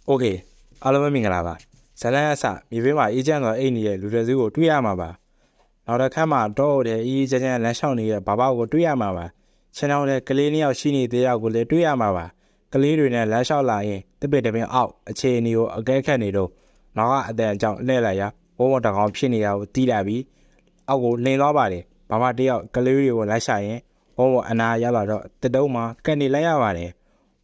โอเคအားလုံးပဲမင်္ဂလာပါဇလန်အစမြေပြင်မှာအေးချမ်းစွာအိတ်နေတဲ့လူတွေစုကိုတွေ့ရမှာပါနောက်တစ်ခါမှတော့တဲ့အေးချမ်းချမ်းလမ်းလျှောက်နေတဲ့ဘာဘာကိုတွေ့ရမှာပါခြံတော်တဲ့ကလေးနှစ်ယောက်ရှိနေတဲ့ယောက်ကိုလည်းတွေ့ရမှာပါကလေးတွေနဲ့လမ်းလျှောက်လာရင်တပည့်တပင်းအောက်အခြေအနေကိုအကဲခတ်နေတော့နောက်ကအတန်အကြောင်းလှည့်လိုက်ရဝုံဝတကောင်ဖြစ်နေတာကိုတီးလာပြီးအောက်ကိုလှင်သွားပါတယ်ဘာဘာတယောက်ကလေးတွေကိုလိုက်ရှာရင်ဝုံဝအနာရောက်လာတော့တတုံးမှာကတ်နေလိုက်ရပါတယ်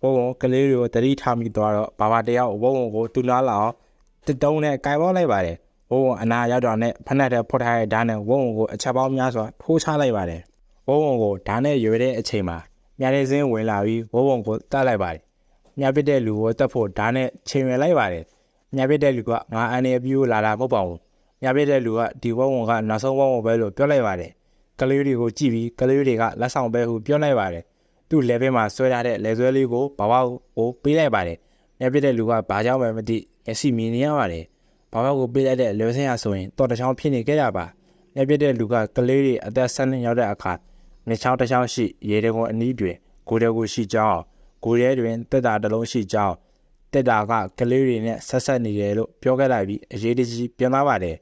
ဝုံကလေးတွေကိုတတိထားမိသွားတော့ဘာဘာတယောက်ဝုံကိုတူလာလာအောင်တတုံးနဲ့ကင်ပေါက်လိုက်ပါတယ်ဝုံအနာရောက်တော့နဲ့ဖက်နှက်တဲ့ဖွတ်ထားတဲ့ဓာတ်နဲ့ဝုံကိုအချက်ပေါင်းများစွာထိုးချလိုက်ပါတယ်ဝုံကိုဓာတ်နဲ့ရွေတဲ့အချိန်မှာမြတဲ့စင်းဝင်လာပြီးဝုံကိုတတ်လိုက်ပါတယ်မြပစ်တဲ့လူကိုတတ်ဖို့ဓာတ်နဲ့ချိန်ရွယ်လိုက်ပါတယ်မြပစ်တဲ့လူကငါအန်နေပြူလာတာမဟုတ်ပါဘူးမြပစ်တဲ့လူကဒီဝုံကနောက်ဆုံးဝုံပဲလို့ပြောလိုက်ပါတယ်ကလေးတွေကိုကြည့်ပြီးကလေးတွေကလက်ဆောင်ပဲဟုပြောလိုက်ပါတယ်သူ့ level မှာဆွဲထားတဲ့လက်ဆွဲလေးကိုဘာဘာကိုပေးလိုက်ပါတယ်မြပြတဲ့လူကဘာကြောင့်ပဲမသိမျက်စိမြင်နေရပါတယ်ဘာဘာကိုပေးလိုက်တဲ့လက်ဆင်းရဆိုရင်တော်တချောင်းဖြစ်နေကြရပါမြပြတဲ့လူကကလေးတွေအသက်ဆက်နှစ်ရောက်တဲ့အခါမျက်ချောင်းတစ်ချောင်းရှိရေတကုံအနီးတွင်ကိုယ်တကူရှိကြောင်းကိုယ်ရဲတွင်တက်တာတစ်လုံးရှိကြောင်းတက်တာကကလေးတွေနဲ့ဆက်နေတယ်လို့ပြောခဲ့လိုက်ပြီးအရေးတကြီးပြန်သွားပါတယ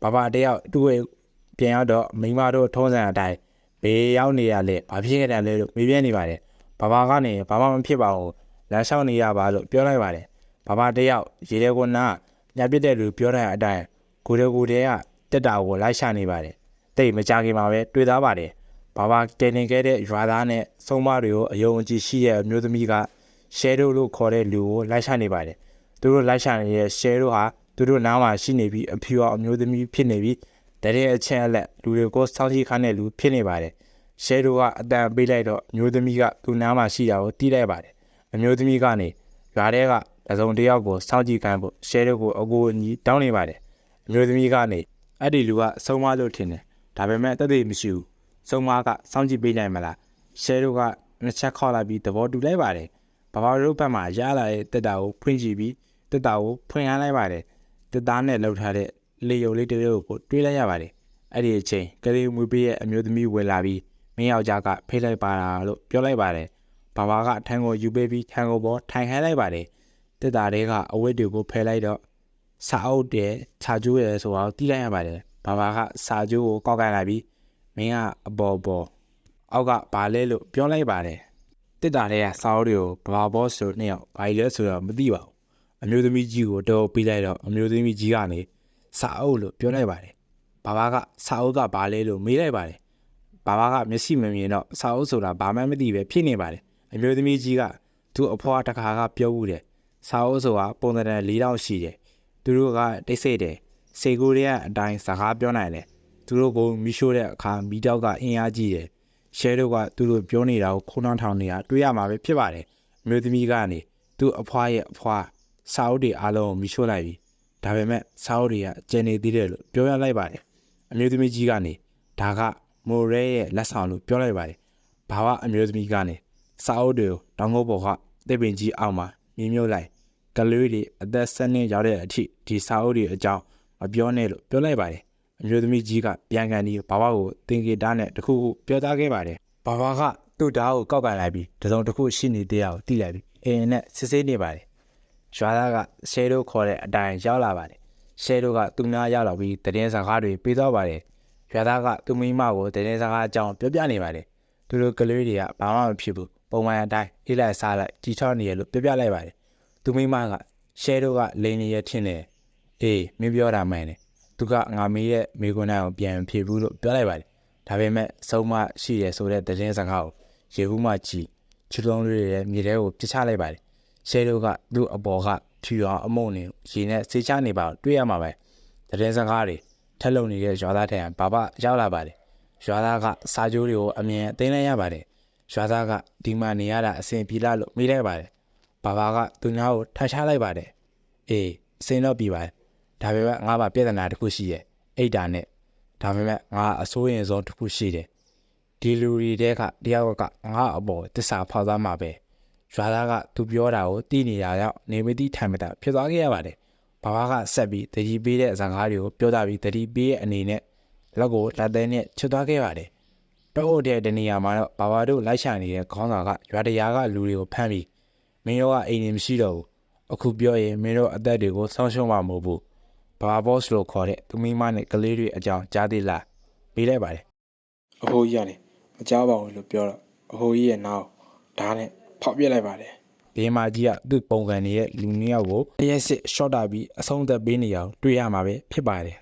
်ဘာဘာတယောက်သူ့ရဲ့ပြန်ရောက်တော့မိမတို့ထုံးစံအတိုင်းဘေးရောက်နေရလေဘာဖြစ်ခဲ့တယ်လဲလို့မေးပြနေပါတယ်ဘာဘာကနေဘာမှမဖြစ်ပါဘူးလမ်းလျှောက်နေရပါလို့ပြောလိုက်ပါတယ်ဘာဘာတယောက်ရေထဲကိုနာညပစ်တဲ့လူပြောတဲ့အတိုင်းကိုယ်တကူတည်းကတက်တာကိုလိုက်ရှာနေပါတယ်တိတ်မကြခင်မှာပဲတွေ့သားပါတယ်ဘာဘာတင်နေခဲ့တဲ့ရွာသားနဲ့ဆုံးမတွေကိုအယုံအကြည်ရှိတဲ့အမျိုးသမီးကရှဲတို့လို့ခေါ်တဲ့လူကိုလိုက်ရှာနေပါတယ်သူတို့လိုက်ရှာနေတဲ့ရှဲတို့ဟာသူတို့နားမှာရှိနေပြီးအဖြူအောင်အမျိုးသမီးဖြစ်နေပြီးတဲ့အချက်အလက်လူတွေကိုစောင့်ကြည့်ခိုင်းတဲ့လူဖြစ်နေပါတယ်ရှဲတို့ကအတန်ပေးလိုက်တော့မျိုးသမီးကသူ့နားမှာရှိတာကိုတီးလိုက်ပါတယ်အမျိုးသမီးကနေရွာထဲကတစုံတစ်ယောက်ကိုစောင့်ကြည့်ခိုင်းဖို့ရှဲတို့ကိုအကူအညီတောင်းနေပါတယ်အမျိုးသမီးကနေအဲ့ဒီလူကဆုံးမလို့ထင်တယ်ဒါပေမဲ့တက်သေးမရှိဘူးဆုံးမကစောင့်ကြည့်ပေးနိုင်မလားရှဲတို့ကနှစ်ချက်ခေါက်လိုက်ပြီးသဘောတူလိုက်ပါတယ်ဘာဘာတို့ဘက်မှာရလာတဲ့တက်တာကိုဖွင့်ကြည့်ပြီးတက်တာကိုဖွင့်ရလိုက်ပါတယ်တက်သားနဲ့လှုပ်ထားတဲ့လေယုံလေးတစ်လေးကိုတွေးလိုက်ရပါတယ်အဲ့ဒီအချိန်ကလေးမွေးပေးရဲ့အမျိုးသမီးဝင်လာပြီးမင်းယောက်ျားကဖိတ်လိုက်ပါတာလို့ပြောလိုက်ပါတယ်ဘာဘာကထန်ကိုယူပေးပြီးထန်ကိုပေါ်ထိုင်ခိုင်းလိုက်ပါတယ်တက်တာတွေကအဝတ်တွေကိုဖယ်လိုက်တော့စာအုပ်တဲ့ခြာကျိုးရဲဆိုတော့တီးလိုက်ရပါတယ်ဘာဘာကစာကျိုးကိုကောက်ကိုက်လိုက်ပြီးမင်းကအပေါ်အောက်ကဘာလဲလို့ပြောလိုက်ပါတယ်တက်တာတွေကစာအုပ်တွေကိုဘာဘောဆိုနှစ်ယောက်ဘာလဲဆိုတော့မသိပါဘူးအမျိုးသမီးကြီးကိုတော့ပေးလိုက်တော့အမျိုးသမီးကြီးကနေစာအုပ်လို့ပြောလိုက်ပါတယ်ဘာဘာကစာအုပ်ကဘာလဲလို့မေးလိုက်ပါတယ်ဘာဘာကမျက်စိမမြင်တော့စာအုပ်ဆိုတာဘာမှမသိပဲဖြစ်နေပါတယ်အမျိုးသမီးကြီးကသူ့အဖွားတခါကပြောဦးတယ်စာအုပ်ဆိုတာပုံစံ4000ရှိတယ်သူတို့ကတိတ်ဆိတ်တယ်စေကိုတွေကအတိုင်းစကားပြောနိုင်တယ်သူတို့ကိုမီးရှို့တဲ့အခါမီးတောက်ကအင်အားကြီးတယ်ရှဲတို့ကသူတို့ပြောနေတာကိုခုံနှောင်းထောင်နေတာတွေ့ရမှာပဲဖြစ်ပါတယ်အမျိုးသမီးကနေသူ့အဖွားရဲ့အဖွားစာအုပ်တွေအားလုံးကိုမီးရှို့လိုက်ပြီးဒါပေမဲ့စာအုပ်တွေကကျန်နေသေးတယ်လို့ပြောရလိုက်ပါတယ်အမျိုးသမီးကြီးကနေဒါကမိုရဲရဲ့လက်ဆောင်လို့ပြောလိုက်ပါတယ်ဘာဝအမျိုးသမီးကနေစာအုပ်တွေကိုတောင်ကုန်းပေါ်ကတစ်ပင်ကြီးအောက်မှာမြင်းမြုပ်လိုက်ကလေးတွေအသက်7နှစ်ရောက်တဲ့အထိဒီစာအုပ်တွေအကြောင်းမပြောနဲ့လို့ပြောလိုက်ပါတယ်အမျိုးသမီးကြီးကပြန်ကန်ပြီးဘာဝကိုသင်္ကေတနဲ့တခုခုပြောသားခဲ့ပါတယ်ဘာဝကသူ့ဓာတ်ကိုကောက်ကန်လိုက်ပြီးတစုံတစ်ခုရှိနေသေးတာကိုသိလိုက်ပြီးအင်းနဲ့စစ်ဆေးနေပါတယ်ရွာသားကရှဲတို့ခေါ်တဲ့အတိုင်းရောက်လာပါတယ်ရှဲတို့ကသူများရောက်လာပြီးတည်င်းစကားတွေပေးသွားပါတယ်ရွာသားကသူ့မိမကိုတည်င်းစကားအကြောင်းပြောပြနေပါတယ်သူတို့ကလေးတွေကဘာမှမဖြစ်ဘူးပုံမှန်အတိုင်းအေးလိုက်စားလိုက်ကြီးချောနေရလို့ပြောပြလိုက်ပါတယ်သူမိမကရှဲတို့ကလိန်နေရထင်တယ်အေးမင်းပြောတာမှန်တယ်သူကငါမေးရဲ့မိကွန်းနိုင်ကိုပြန်ဖြေဘူးလို့ပြောလိုက်ပါတယ်ဒါပေမဲ့ဆုံးမရှိရဆိုတဲ့တည်င်းစကားကိုရေဘူးမှကြည်ချူလုံးလေးတွေမြေထဲကိုပြစ်ချလိုက်ပါတယ်ရှဲတို့ကသူ့အပေါ်ကဖြူအောင်အမုံနေရေနဲ့ဆေးချနေပါတွေ့ရမှာပဲတည်င်းစကားတွေထက်လုံနေတဲ့ရွာသားထံဘာဘာရောက်လာပါတယ်ရွာသားကစာကြိုးတွေကိုအမြင်သိမ်းလိုက်ရပါတယ်ရွာသားကဒီမှာနေရတာအဆင်ပြေလားလို့မေးလိုက်ပါတယ်ဘာဘာကသူများကိုထပ်ချလိုက်ပါတယ်အေးအဆင်တော့ပြေပါတယ်ဒါပေမဲ့ငါ့ဘာပြဿနာတစ်ခုရှိရဲ့အိတ်တာနဲ့ဒါပေမဲ့ငါအစိုးရင်စောတစ်ခုရှိတယ်ဒီလူတွေတဲကတယောက်ကငါအပေါ်တစ္ဆာဖောက်သားမှာပဲရွာသားကသူပြောတာကိုတီးနေတာရောက်နေမသိထိုင်မတာဖြစ်သွားခဲ့ရပါတယ်ဘာဘာကဆက်ပြီးတတိပေးတဲ့ဇာကားတွေကိုပြောတာပြီးတတိပေးရဲ့အနေနဲ့လက်ကိုလက်သေးနဲ့ချွတ်သွားခဲ့ပါတယ်တော့တဲ့တနေရာမှာတော့ဘာဘာတို့လိုက်ရှာနေတဲ့ခေါင်းဆောင်ကရွာတရားကလူတွေကိုဖမ်းပြီးမင်းတို့ကအိမ်နေမရှိတော့ဘူး အခုပြောရင်မင်းတို့အသက်တွေကိုဆောင်းရှုံးမှာမဟုတ်ဘူးဘာဘော့စ်လို့ခေါ်တဲ့သူမိမနဲ့ကလေးတွေအကြောင်းကြားသေးလားပေးလိုက်ပါတယ်အဖိုးကြီးကနေမကြားပါဘူးလို့ပြောတော့အဖိုးကြီးရဲ့နားကိုဓာတ်နဲ့ဖောက်ပြစ်လိုက်ပါတယ်ဘေးမာကြီးကသူ့ပုံကန်နေတဲ့လူနှစ်ယောက်ကိုအရက်စစ်ရှော့တာပြီးအဆုံးသက်ပေးနေအောင်တွေ့ရမှာပဲဖြစ်ပါတယ်